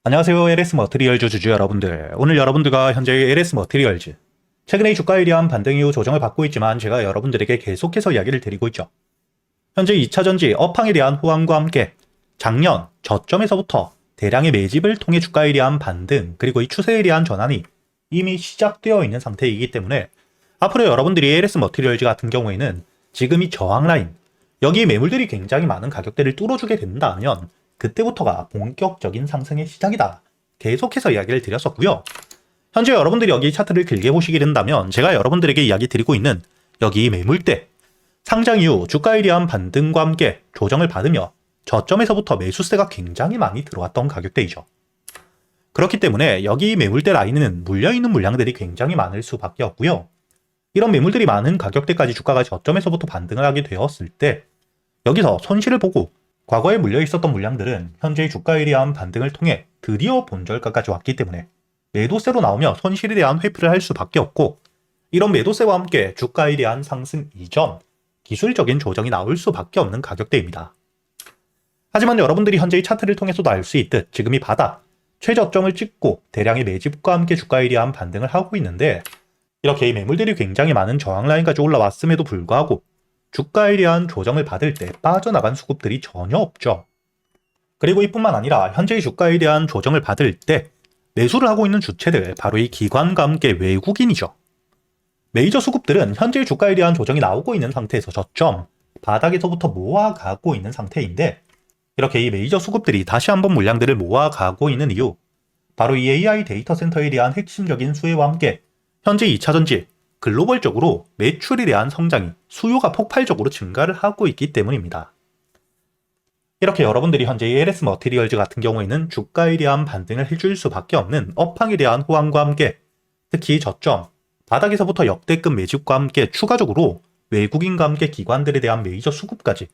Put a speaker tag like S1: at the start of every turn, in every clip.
S1: 안녕하세요. LS 머티리얼즈 주주 여러분들. 오늘 여러분들과 현재 LS 머티리얼즈 최근에 주가에 대한 반등 이후 조정을 받고 있지만 제가 여러분들에게 계속해서 이야기를 드리고 있죠. 현재 2차전지 업황에 대한 호황과 함께 작년 저점에서부터 대량의 매집을 통해 주가에 대한 반등 그리고 이 추세에 대한 전환이 이미 시작되어 있는 상태이기 때문에 앞으로 여러분들이 LS 머티리얼즈 같은 경우에는 지금 이 저항 라인 여기 매물들이 굉장히 많은 가격대를 뚫어주게 된다면 그때부터가 본격적인 상승의 시작이다. 계속해서 이야기를 드렸었고요. 현재 여러분들이 여기 차트를 길게 보시게 된다면 제가 여러분들에게 이야기 드리고 있는 여기 매물대 상장 이후 주가에 대한 반등과 함께 조정을 받으며 저점에서부터 매수세가 굉장히 많이 들어왔던 가격대이죠. 그렇기 때문에 여기 매물대 라인은 물려있는 물량들이 굉장히 많을 수밖에 없고요. 이런 매물들이 많은 가격대까지 주가가 저점에서부터 반등을 하게 되었을 때 여기서 손실을 보고 과거에 물려 있었던 물량들은 현재의 주가에 대한 반등을 통해 드디어 본절가까지 왔기 때문에 매도세로 나오며 손실에 대한 회피를 할 수밖에 없고 이런 매도세와 함께 주가에 대한 상승 이전 기술적인 조정이 나올 수밖에 없는 가격대입니다. 하지만 여러분들이 현재의 차트를 통해서도 알 수 있듯 지금 이 바닥 최저점을 찍고 대량의 매집과 함께 주가에 대한 반등을 하고 있는데 이렇게 이 매물들이 굉장히 많은 저항 라인까지 올라왔음에도 불구하고 주가에 대한 조정을 받을 때 빠져나간 수급들이 전혀 없죠. 그리고 이뿐만 아니라 현재의 주가에 대한 조정을 받을 때 매수를 하고 있는 주체들 바로 이 기관과 함께 외국인이죠. 메이저 수급들은 현재의 주가에 대한 조정이 나오고 있는 상태에서 저점 바닥에서부터 모아가고 있는 상태인데 이렇게 이 메이저 수급들이 다시 한번 물량들을 모아가고 있는 이유 바로 이 AI 데이터 센터에 대한 핵심적인 수혜와 함께 현재 2차전지 글로벌적으로 매출에 대한 성장이 수요가 폭발적으로 증가를 하고 있기 때문입니다. 이렇게 여러분들이 현재 LS 머티리얼즈 같은 경우에는 주가에 대한 반등을 해줄 수밖에 없는 업황에 대한 호황과 함께 특히 저점, 바닥에서부터 역대급 매집과 함께 추가적으로 외국인과 함께 기관들에 대한 메이저 수급까지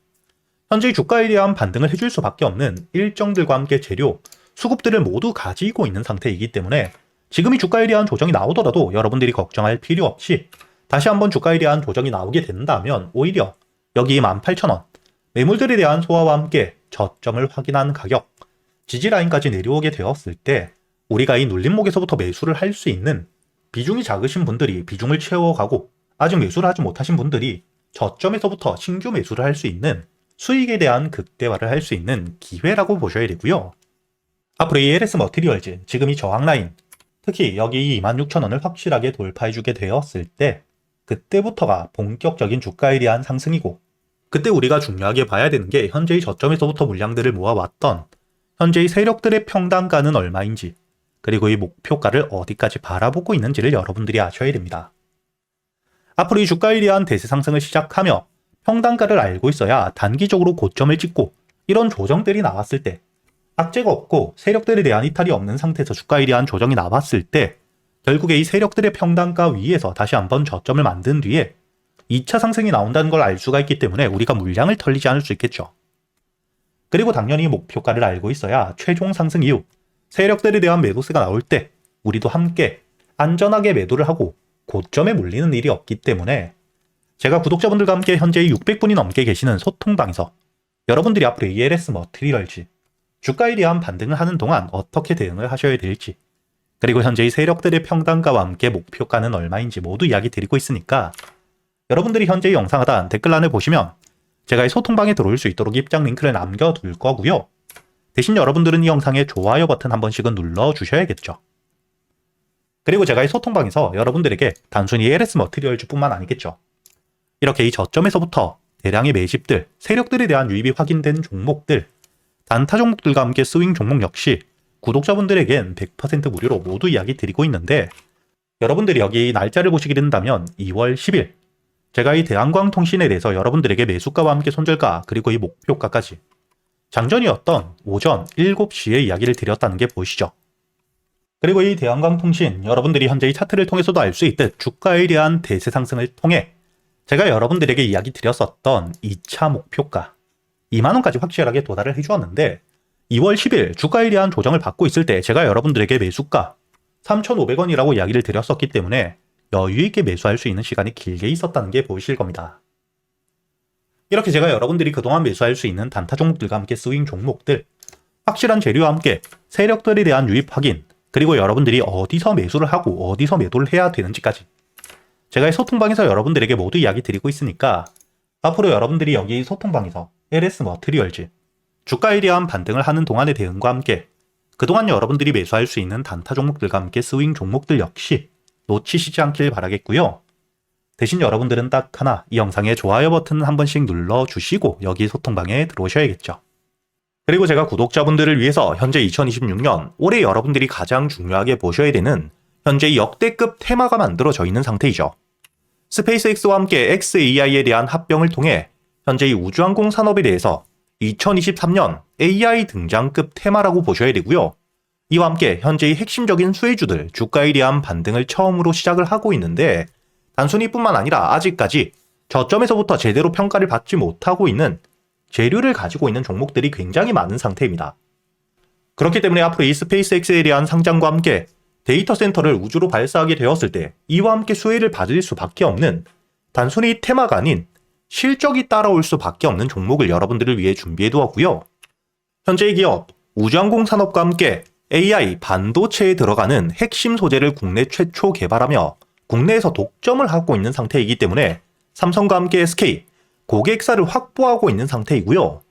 S1: 현재 주가에 대한 반등을 해줄 수밖에 없는 일정들과 함께 재료, 수급들을 모두 가지고 있는 상태이기 때문에 지금이 주가에 대한 조정이 나오더라도 여러분들이 걱정할 필요 없이 다시 한번 주가에 대한 조정이 나오게 된다면 오히려 여기 18,000원 매물들에 대한 소화와 함께 저점을 확인한 가격 지지라인까지 내려오게 되었을 때 우리가 이 눌림목에서부터 매수를 할 수 있는 비중이 작으신 분들이 비중을 채워가고 아직 매수를 하지 못하신 분들이 저점에서부터 신규 매수를 할 수 있는 수익에 대한 극대화를 할 수 있는 기회라고 보셔야 되고요. 앞으로 이 LS 머티리얼즈 지금 이 저항 라인 특히 여기 26,000원을 확실하게 돌파해주게 되었을 때 그때부터가 본격적인 주가에 대한 상승이고 그때 우리가 중요하게 봐야 되는 게 현재의 저점에서부터 물량들을 모아왔던 현재의 세력들의 평단가는 얼마인지 그리고 이 목표가를 어디까지 바라보고 있는지를 여러분들이 아셔야 됩니다. 앞으로 이 주가에 대한 대세 상승을 시작하며 평단가를 알고 있어야 단기적으로 고점을 찍고 이런 조정들이 나왔을 때 악재가 없고 세력들에 대한 이탈이 없는 상태에서 주가에 대한 조정이 나왔을 때 결국에 이 세력들의 평단가 위에서 다시 한번 저점을 만든 뒤에 2차 상승이 나온다는 걸 알 수가 있기 때문에 우리가 물량을 털리지 않을 수 있겠죠. 그리고 당연히 목표가를 알고 있어야 최종 상승 이후 세력들에 대한 매도세가 나올 때 우리도 함께 안전하게 매도를 하고 고점에 몰리는 일이 없기 때문에 제가 구독자분들과 함께 현재 600분이 넘게 계시는 소통방에서 여러분들이 앞으로 LS 머티리얼즈 주가에 대한 반등을 하는 동안 어떻게 대응을 하셔야 될지 그리고 현재의 세력들의 평단가와 함께 목표가는 얼마인지 모두 이야기 드리고 있으니까 여러분들이 현재 영상 하단 댓글란을 보시면 제가 이 소통방에 들어올 수 있도록 입장 링크를 남겨둘 거고요. 대신 여러분들은 이 영상에 좋아요 버튼 한 번씩은 눌러주셔야겠죠. 그리고 제가 이 소통방에서 여러분들에게 단순히 LS 머티리얼즈 뿐만 아니겠죠. 이렇게 이 저점에서부터 대량의 매집들, 세력들에 대한 유입이 확인된 종목들 단타 종목들과 함께 스윙 종목 역시 구독자분들에겐 100% 무료로 모두 이야기 드리고 있는데 여러분들이 여기 날짜를 보시게 된다면 2월 10일 제가 이 대한광통신에 대해서 여러분들에게 매수가와 함께 손절가 그리고 이 목표가까지 장전이었던 오전 7시에 이야기를 드렸다는 게 보이시죠? 그리고 이 대한광통신 여러분들이 현재 이 차트를 통해서도 알 수 있듯 주가에 대한 대세 상승을 통해 제가 여러분들에게 이야기 드렸었던 2차 목표가 2만원까지 확실하게 도달을 해주었는데 2월 10일 주가에 대한 조정을 받고 있을 때 제가 여러분들에게 매수가 3,500원이라고 이야기를 드렸었기 때문에 여유있게 매수할 수 있는 시간이 길게 있었다는 게 보이실 겁니다. 이렇게 제가 여러분들이 그동안 매수할 수 있는 단타 종목들과 함께 스윙 종목들 확실한 재료와 함께 세력들에 대한 유입 확인, 그리고 여러분들이 어디서 매수를 하고 어디서 매도를 해야 되는지까지 제가 이 소통방에서 여러분들에게 모두 이야기 드리고 있으니까 앞으로 여러분들이 여기 소통방에서 LS 머티리얼즈 주가에 대한 반등을 하는 동안의 대응과 함께 그동안 여러분들이 매수할 수 있는 단타 종목들과 함께 스윙 종목들 역시 놓치시지 않길 바라겠고요. 대신 여러분들은 딱 하나 이 영상에 좋아요 버튼 한 번씩 눌러주시고 여기 소통방에 들어오셔야겠죠. 그리고 제가 구독자분들을 위해서 현재 2026년 올해 여러분들이 가장 중요하게 보셔야 되는 현재 역대급 테마가 만들어져 있는 상태이죠. 스페이스X와 함께 xAI에 대한 합병을 통해 현재 이 우주항공 산업에 대해서 2023년 AI 등장급 테마라고 보셔야 되고요. 이와 함께 현재의 핵심적인 수혜주들 주가에 대한 반등을 처음으로 시작을 하고 있는데 단순히 뿐만 아니라 아직까지 저점에서부터 제대로 평가를 받지 못하고 있는 재료를 가지고 있는 종목들이 굉장히 많은 상태입니다. 그렇기 때문에 앞으로 이 스페이스X에 대한 상장과 함께 데이터 센터를 우주로 발사하게 되었을 때 이와 함께 수혜를 받을 수밖에 없는 단순히 테마가 아닌 실적이 따라올 수밖에 없는 종목을 여러분들을 위해 준비해 두었고요. 현재의 기업 우주항공 산업과 함께 AI 반도체에 들어가는 핵심 소재를 국내 최초 개발하며 국내에서 독점을 하고 있는 상태이기 때문에 삼성과 함께 SK 고객사를 확보하고 있는 상태이고요.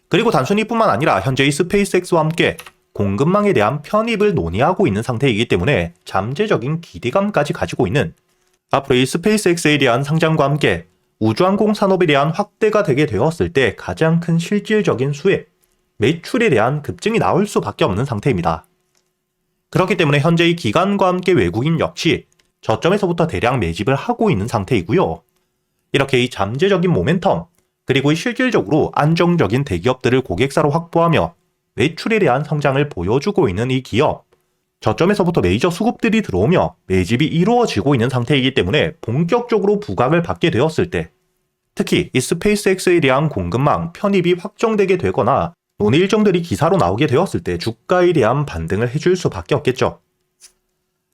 S1: 그리고 단순히 뿐만 아니라 현재의 스페이스X와 함께 공급망에 대한 편입을 논의하고 있는 상태이기 때문에 잠재적인 기대감까지 가지고 있는 앞으로 이 스페이스X에 대한 상장과 함께 우주항공 산업에 대한 확대가 되게 되었을 때 가장 큰 실질적인 수혜, 매출에 대한 급증이 나올 수밖에 없는 상태입니다. 그렇기 때문에 현재의 기관과 함께 외국인 역시 저점에서부터 대량 매집을 하고 있는 상태이고요. 이렇게 이 잠재적인 모멘텀, 그리고 이 실질적으로 안정적인 대기업들을 고객사로 확보하며 매출에 대한 성장을 보여주고 있는 이 기업, 저점에서부터 메이저 수급들이 들어오며 매집이 이루어지고 있는 상태이기 때문에 본격적으로 부각을 받게 되었을 때 특히 이 스페이스X에 대한 공급망 편입이 확정되게 되거나 논의 일정들이 기사로 나오게 되었을 때 주가에 대한 반등을 해줄 수밖에 없겠죠.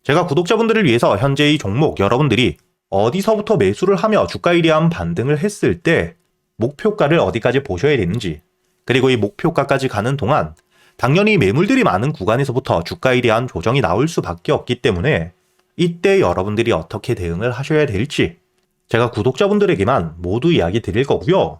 S1: 제가 구독자분들을 위해서 현재 이 종목 여러분들이 어디서부터 매수를 하며 주가에 대한 반등을 했을 때 목표가를 어디까지 보셔야 되는지, 그리고 이 목표가까지 가는 동안 당연히 매물들이 많은 구간에서부터 주가에 대한 조정이 나올 수밖에 없기 때문에 이때 여러분들이 어떻게 대응을 하셔야 될지 제가 구독자분들에게만 모두 이야기 드릴 거고요.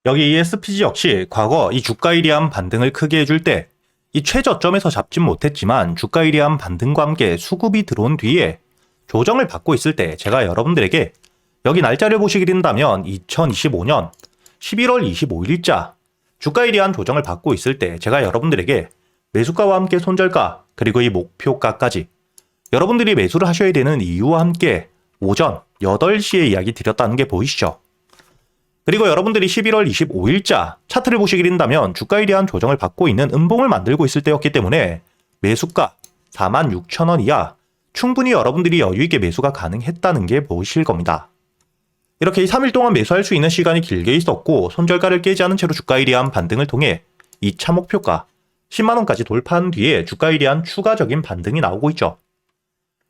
S1: 여기 이 SPG 역시 과거 이 주가에 대한 반등을 크게 해줄 때 이 최저점에서 잡진 못했지만 주가에 대한 반등과 함께 수급이 들어온 뒤에 조정을 받고 있을 때 제가 여러분들에게 여기 날짜를 보시게 된다면 2025년 11월 25일자 주가에 대한 조정을 받고 있을 때 제가 여러분들에게 매수가와 함께 손절가 그리고 이 목표가까지 여러분들이 매수를 하셔야 되는 이유와 함께 오전 8시에 이야기 드렸다는 게 보이시죠? 그리고 여러분들이 11월 25일자 차트를 보시게 된다면 주가에 대한 조정을 받고 있는 음봉을 만들고 있을 때였기 때문에 매수가 46,000원 이하 충분히 여러분들이 여유있게 매수가 가능했다는 게 보이실 겁니다. 이렇게 3일 동안 매수할 수 있는 시간이 길게 있었고 손절가를 깨지 않은 채로 주가에 대한 반등을 통해 2차 목표가 10만원까지 돌파한 뒤에 주가에 대한 추가적인 반등이 나오고 있죠.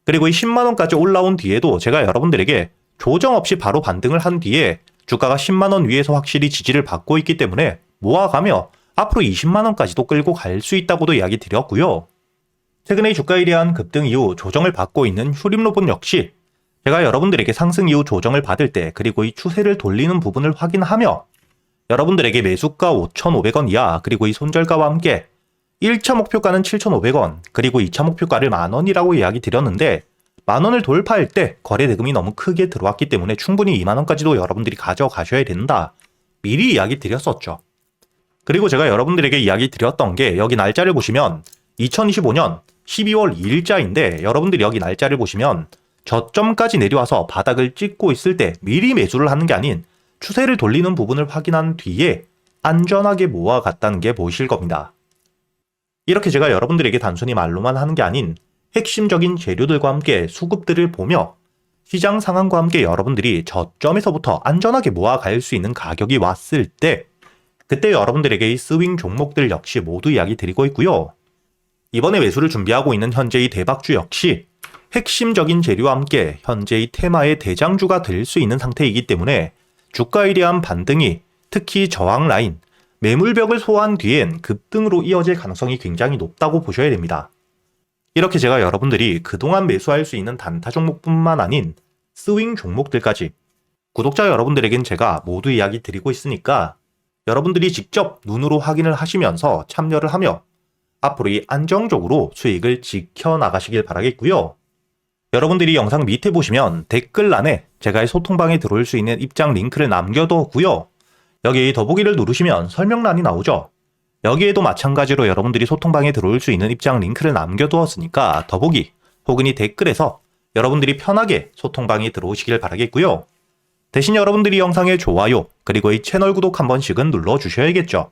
S1: 그리고 이 10만원까지 올라온 뒤에도 제가 여러분들에게 조정 없이 바로 반등을 한 뒤에 주가가 10만원 위에서 확실히 지지를 받고 있기 때문에 모아가며 앞으로 20만원까지도 끌고 갈 수 있다고도 이야기 드렸고요. 최근에 주가에 대한 급등 이후 조정을 받고 있는 휴림로봇 역시 제가 여러분들에게 상승 이후 조정을 받을 때 그리고 이 추세를 돌리는 부분을 확인하며 여러분들에게 매수가 5,500원 이하 그리고 이 손절가와 함께 1차 목표가는 7,500원 그리고 2차 목표가를 만원이라고 이야기 드렸는데 만원을 돌파할 때 거래 대금이 너무 크게 들어왔기 때문에 충분히 2만원까지도 여러분들이 가져가셔야 된다. 미리 이야기 드렸었죠. 그리고 제가 여러분들에게 이야기 드렸던 게 여기 날짜를 보시면 2025년 12월 2일자인데 여러분들이 여기 날짜를 보시면 저점까지 내려와서 바닥을 찍고 있을 때 미리 매수를 하는 게 아닌 추세를 돌리는 부분을 확인한 뒤에 안전하게 모아갔다는 게 보이실 겁니다. 이렇게 제가 여러분들에게 단순히 말로만 하는 게 아닌 핵심적인 재료들과 함께 수급들을 보며 시장 상황과 함께 여러분들이 저점에서부터 안전하게 모아갈 수 있는 가격이 왔을 때 그때 여러분들에게 이 스윙 종목들 역시 모두 이야기 드리고 있고요. 이번에 매수를 준비하고 있는 현재의 대박주 역시 핵심적인 재료와 함께 현재의 테마의 대장주가 될 수 있는 상태이기 때문에 주가에 대한 반등이 특히 저항 라인 매물벽을 소화한 뒤엔 급등으로 이어질 가능성이 굉장히 높다고 보셔야 됩니다. 이렇게 제가 여러분들이 그동안 매수할 수 있는 단타 종목뿐만 아닌 스윙 종목들까지 구독자 여러분들에겐 제가 모두 이야기 드리고 있으니까 여러분들이 직접 눈으로 확인을 하시면서 참여를 하며 앞으로 이 안정적으로 수익을 지켜나가시길 바라겠고요. 여러분들이 영상 밑에 보시면 댓글란에 제가 이 소통방에 들어올 수 있는 입장 링크를 남겨뒀고요. 여기 더보기를 누르시면 설명란이 나오죠. 여기에도 마찬가지로 여러분들이 소통방에 들어올 수 있는 입장 링크를 남겨두었으니까 더보기 혹은 이 댓글에서 여러분들이 편하게 소통방에 들어오시길 바라겠고요. 대신 여러분들이 영상의 좋아요 그리고 이 채널 구독 한 번씩은 눌러주셔야겠죠.